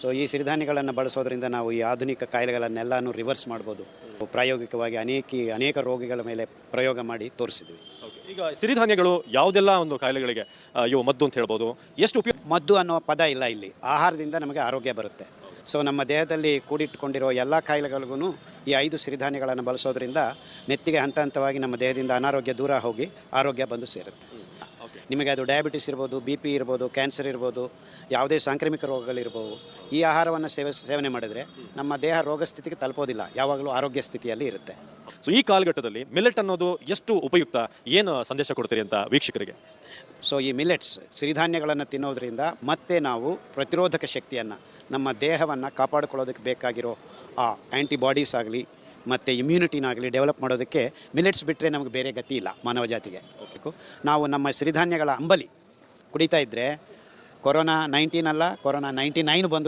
So ಈ ಸಿರಿಧಾನ್ಯಗಳನ್ನು ಬಳಸೋದ್ರಿಂದ ನಾವು ಈ ಆಧುನಿಕ ಕಾಯಿಲೆಗಳನ್ನೆಲ್ಲನೂ ರಿವರ್ಸ್ ಮಾಡ್ಬೋದು. ಪ್ರಾಯೋಗಿಕವಾಗಿ ಅನೇಕ ರೋಗಿಗಳ ಮೇಲೆ ಪ್ರಯೋಗ ಮಾಡಿ ತೋರಿಸಿದ್ವಿ. ಈಗ ಸಿರಿಧಾನ್ಯಗಳು ಯಾವುದೆಲ್ಲ ಒಂದು ಕಾಯಿಲೆಗಳಿಗೆ ಇವು ಮದ್ದು ಅಂತ ಹೇಳ್ಬೋದು, ಎಷ್ಟು ಉಪಯೋಗ? ಮದ್ದು ಅನ್ನೋ ಪದ ಇಲ್ಲ ಇಲ್ಲಿ. ಆಹಾರದಿಂದ ನಮಗೆ ಆರೋಗ್ಯ ಬರುತ್ತೆ. ಸೊ ನಮ್ಮ ದೇಹದಲ್ಲಿ ಕೂಡಿಟ್ಟುಕೊಂಡಿರೋ ಎಲ್ಲ ಕಾಯಿಲೆಗಳಿಗೂ ಈ 5 ಸಿರಿಧಾನ್ಯಗಳನ್ನು ಬಳಸೋದ್ರಿಂದ ಮೆತ್ತಿಗೆ ಹಂತ ಹಂತವಾಗಿ ನಮ್ಮ ದೇಹದಿಂದ ಅನಾರೋಗ್ಯ ದೂರ ಹೋಗಿ ಆರೋಗ್ಯ ಬಂದು ಸೇರುತ್ತೆ. ನಿಮಗೆ ಅದು ಡಯಾಬಿಟಿಸ್ ಇರ್ಬೋದು, BP ಇರ್ಬೋದು, ಕ್ಯಾನ್ಸರ್ ಇರ್ಬೋದು, ಯಾವುದೇ ಸಾಂಕ್ರಾಮಿಕ ರೋಗಗಳಿರ್ಬೋದು, ಈ ಆಹಾರವನ್ನು ಸೇವನೆ ಮಾಡಿದರೆ ನಮ್ಮ ದೇಹ ರೋಗ ಸ್ಥಿತಿಗೆ ತಲುಪೋದಿಲ್ಲ, ಯಾವಾಗಲೂ ಆರೋಗ್ಯ ಸ್ಥಿತಿಯಲ್ಲಿ ಇರುತ್ತೆ. ಸೊ ಈ ಕಾಲಘಟ್ಟದಲ್ಲಿ ಮಿಲೆಟ್ ಅನ್ನೋದು ಎಷ್ಟು ಉಪಯುಕ್ತ, ಏನು ಸಂದೇಶ ಕೊಡ್ತೀರಿ ಅಂತ ವೀಕ್ಷಕರಿಗೆ? ಸೊ ಈ ಮಿಲೆಟ್ಸ್ ಸಿರಿಧಾನ್ಯಗಳನ್ನು ತಿನ್ನೋದ್ರಿಂದ ಮತ್ತೆ ನಾವು ಪ್ರತಿರೋಧಕ ಶಕ್ತಿಯನ್ನು, ನಮ್ಮ ದೇಹವನ್ನು ಕಾಪಾಡಿಕೊಳ್ಳೋದಕ್ಕೆ ಬೇಕಾಗಿರೋ ಆ ಆ್ಯಂಟಿಬಾಡೀಸ್ ಆಗಲಿ ಮತ್ತು ಇಮ್ಯುನಿಟಿನಾಗಲಿ ಡೆವಲಪ್ ಮಾಡೋದಕ್ಕೆ ಮಿಲೆಟ್ಸ್ ಬಿಟ್ಟರೆ ನಮಗೆ ಬೇರೆ ಗತಿ ಇಲ್ಲ ಮಾನವ ಜಾತಿಗೆ. ನಾವು ನಮ್ಮ ಸಿರಿಧಾನ್ಯಗಳ ಅಂಬಲಿ ಕುಡಿತಾ ಇದ್ದರೆ ಕೊರೋನಾ 19 ಅಲ್ಲ, ಕೊರೋನಾ 99 ಬಂದರೂ